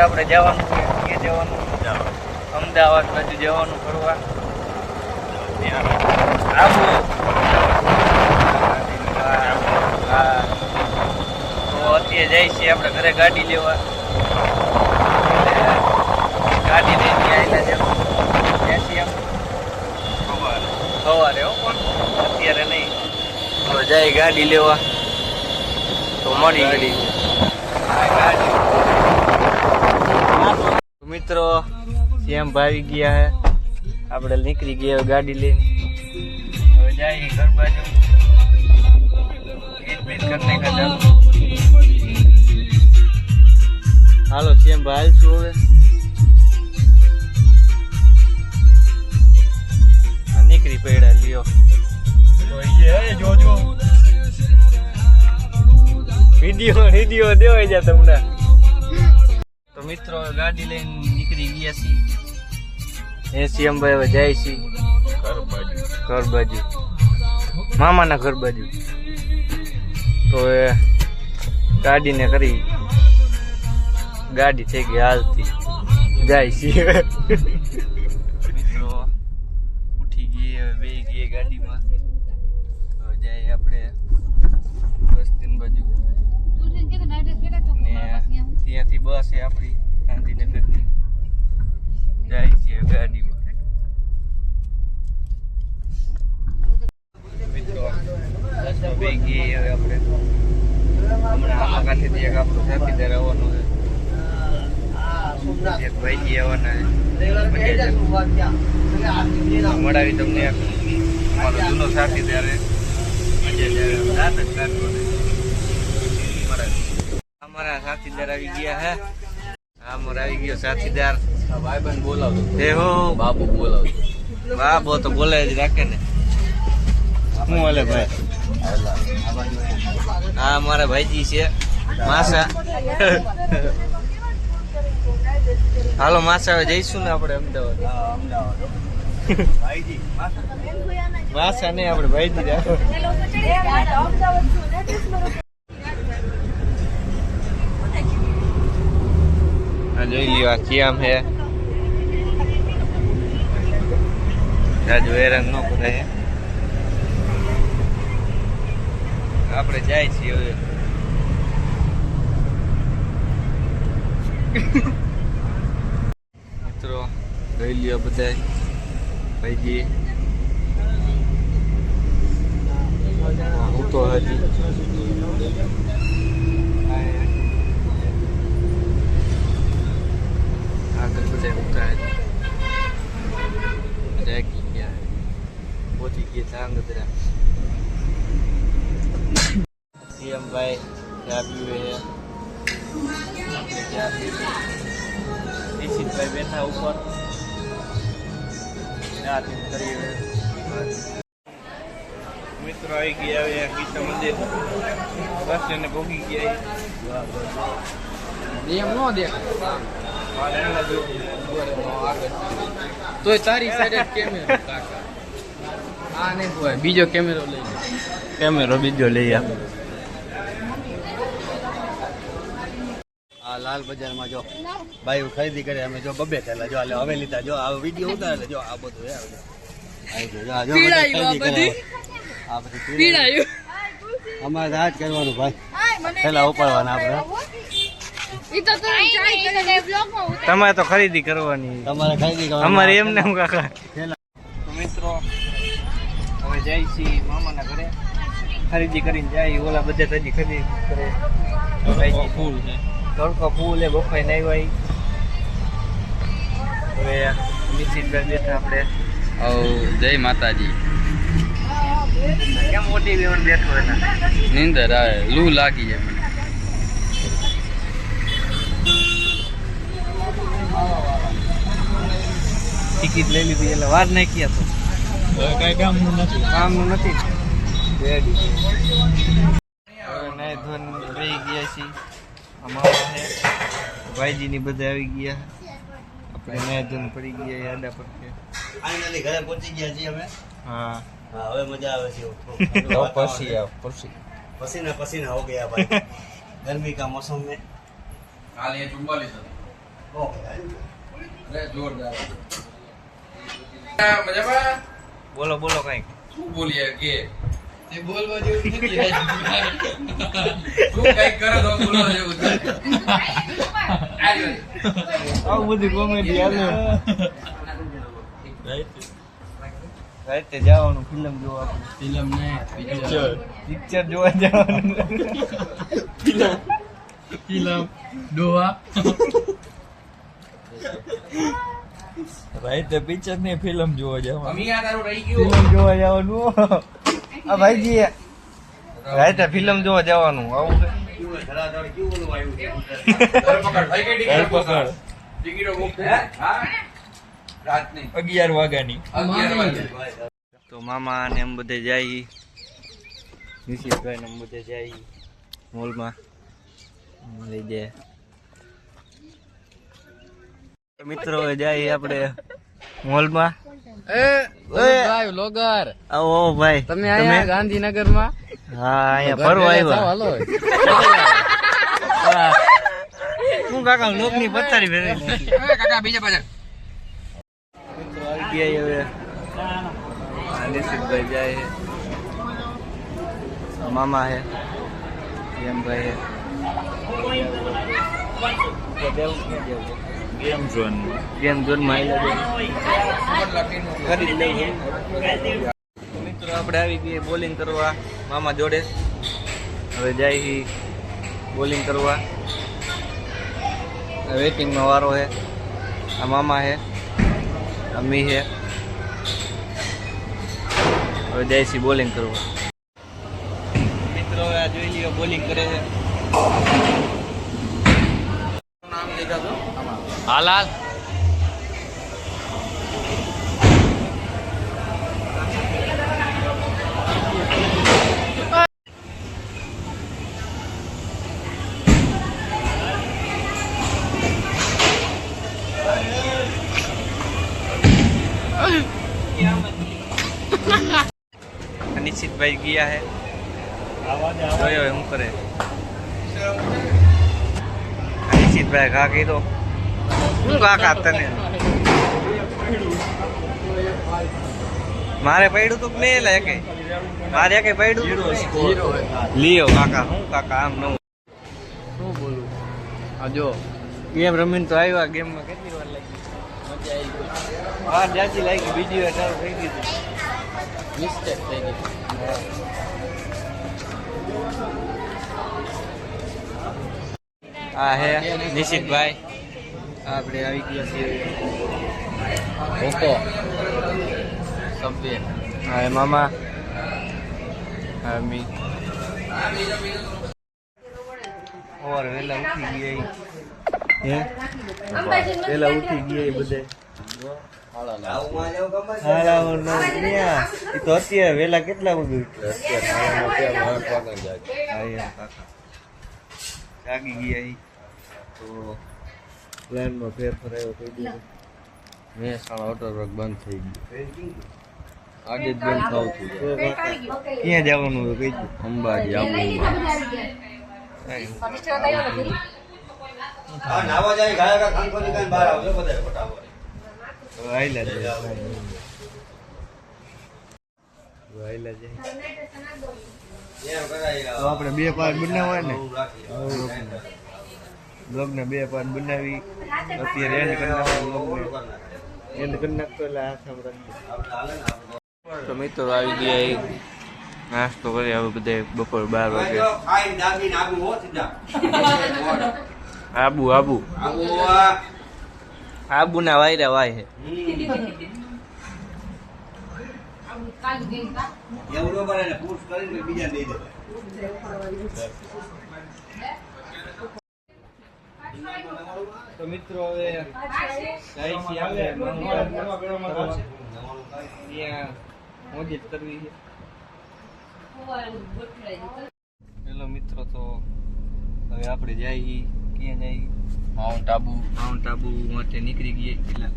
આપણે જવાનું છે કે જવાનું અમદાવાદ બાજુ જવાનું ફરવા આવું હા તો અત્યારે જાય છે આપણે ઘરે ગાડી લેવા ગાડી લઈને આવેલા છે ત્યાંથી આમ સવારે હો પણ અત્યારે નહીં તો જાય ગાડી લેવા તો મળી ગાડી મિત્રો શ્યામ ભાઈ ગયા હે આપણે નીકળી ગયા ગાડી લઈને હવે જાય ઘર બાજુ કરને કા હાલો શ્યામ ભાઈ શું હવે નીકળી પડ્યા લ્યો જોજો વિડીયો દેવાય જા તમને તો મિત્રો ગાડી લઈને નીકળી ગયા છીએ એ શ્યામભાઈ હવે જાય છે ઘર બાજુ મામાના ઘર બાજુ તો એ ગાડીને કરી ગાડી થઈ ગઈ હાલતી જાય છે મિત્રો ઉઠી ગઈ હવે બે ગઈ ગાડીમાં હવે જાય આપણે બસ સ્ટેન્ડ બાજુ ત્યાંથી બસ છે આપણી ગાંધીનગરની જાય છે ગાડીમાં મિત્રો બસમાં બે ગઈ હવે આપણે હમણાં આમાં કાંઠેથી એક આપણું સાથીદાર આવવાનું છે એક ભાઈજી આવવાના મળાવી તમને અમારો જૂનો સાથીદાર દાંત જ કાઢવો અમારા સાથીદાર આવી ગયા હે અમારો આવી ગયો સાથીદાર ભાઈબંધ બોલાવતો તે હો બાબુ બોલાવતો બાબો તો બોલે જ રાખે ને શું હાલે ભાઈ હા મારા ભાઈજી છે માસા હાલો માસા હવે જઈશું ને આપણે અમદાવાદ માસા નહીં આપણે ભાઈજી જોઈ લ્યો આ ક્યામ હે રાજુ હેરાન ન કરાય આપણે જાય છીએ હવે મિત્રો જોઈ લ્યો બધા ભાઈજી હું તો હજી આગળ બધા ઉતારે જાગી ગયા પહોંચી ગયા ચાંગધરા શ્યામભાઈ ચા પીવે ચા પીવી નિશિતભાઈ બેઠા ઉપર ચા પીને કરીએ મિત્રો આવી ગયા હવે ગીતા મંદિર બસ સ્ટેન્ડને ભોગી ગયા એમ ન દેખાય તો તારી સાઈડે કેમેરો કાકા આ નહીં હોય બીજો કેમેરો લઈ કેમેરો બીજો લઈ આપ આ લાલ બજારમાં જો ભાઈ ખરીદી કરે અમે જો બબે થયેલા જો એટલે હવે લીધા જો આ વિડીયો ઉતારે જો આ બધું અમારે આ જ કરવાનું ભાઈ પેલા ઉપાડવાના આપણે તમારે તો ખરીદી કરવાની તમારે ખરીદી કરવાની અમારે એમને હું કાકા મિત્રો હવે જાય છીએ મામાના ઘરે ખરીદી કરીને જાય ઓલા બધે હજી ખરીદી કરે ફૂલ છે તડકો ફૂલ એ બફાઈ નહીં હોય હવે નિશ્ચિતભાઈ બેઠા આપણે જય માતાજી કેમ મોટી બેન બેઠો એના નીંદર આવે લૂ લાગી જાય મને ટિકિટ લઈ લીધી એટલે વાર નાખી હતો કઈ કામનું નથી નાય ધોન રહી ગયા છીએ અમારા હે ભાઈજીની બધા આવી ગયા આપણે નાય ધોન પડી ગયા યાદા પર ફાઇનલી ઘરે પહોંચી ગયા છીએ અમે હા હા હવે મજા આવે છે पसीना पसीना हो गया भाई गर्मी का मौसम में काल ये 44 બોલો બોલો કઈ શું બોલીએ કે એ બોલવા જેવું નથી શું કઈ કરે તો બોલવા જેવું છે આવું બધી કોમેડી હાલે રાતે જવાનું ફિલ્મ જોવા ફિલ્મ ને પિક્ચર જોવા જવાનું ફિલ્મ ડોહા રાતે પિક્ચર ની ફિલ્મ જોવા જવાનું અમી આ તારું રહી ગયું ફિલ્મ જોવા જવાનું આ ભાઈજી રાતે ફિલ્મ જોવા જવાનું આવું છે પકડ ભાઈ કે ધરપકડ. ટિકિટો બુક હા રાત ની 11 વાગ્યાની 11 વાગે તો મામા ને એમ બધે જાય નિશિતભાઈ ને એમ બધે જાય મોલમાં લઈ જાય મિત્રો હવે જાય આપણે મોલમાં ભાઈ વ્લોગર આવો ભાઈ તમે આયા ગાંધીનગર માં હા અહીંયા ફરવા આવ્યા હાલો હા. હું કાકા લોકની પથારી ફેરવી નાખી. કાકા બીજા પાછળ મિત્રો આવી ગયા હવે આ નિશિતભાઈ જાય છે આ મામા છે ભાઈ છે ગેમ ઝોન ગેમ ઝોનમાં ખરીદ લઈ મિત્રો આપણે આવી ગઈએ બોલિંગ કરવા મામા જોડે હવે જાય બોલિંગ કરવા વેટિંગમાં વારો છે આ મામા છે અમ્મી છે હવે જાય છે બોલિંગ કરવા મિત્રો હવે આ જોઈ લ્યો બોલિંગ કરે છે નામ દેખા તો હાલ હાલ નિશ્ચિતભાઈ ગયા હે જોયો શું કરે નિશ્ચિતભાઈ ઘા કીધો શું કાકા તને મારે પડ્યું તું મેં લે કે મારે કઈ પડ્યું લિયો કાકા શું કાકા આમ ન શું બોલું આ જો ગેમ રમીને તો આવ્યા ગેમમાં કેટલી વાર લાગી વાર જાજી લાગી બીજી વાર ચાલુ થઈ ગઈ મિસ્ટેક થઈ ગઈ હા હે નિશિતભાઈ આપણે આવી ગયા છીએ ઓકો સભ્ય હા એ મામા હા મી ઓર વેલા ઉઠી ગયા હે વેલા ઉઠી ગયા બધે તો અત્યારે વેલા કેટલા બધું જાગી ગયા તો પ્લાનમાં ફેરફાર આવ્યો કહી દીધું મહેસાણા ઓટો ટ્રક બંધ થઈ ગયું આજે જ બંધ થવું ક્યાં જવાનું હોય કહી દઉં અંબાજી આબુ આયલા જાય તો આપણે બે પાર્ટ બનાવવા ને બ્લોગને બે પાર્ટ બનાવી અત્યારે એન્ડ કરી નાખો એન્ડ કરી નાખતો એટલે હાથ આમ રાખજો તો મિત્રો આવી ગયા નાસ્તો કરી હવે બધે બપોર 12 વાગે આબુ આબુ આબુ ના વાયરા વાય છે તો મિત્રો હવે જાય છે આવે ત્યાં મોજ કરવી છે હેલો મિત્રો તો હવે આપણે જઈએ ક્યાં જઈએ માઉન્ટ આબુ માટે નીકળી ગયા કેટલા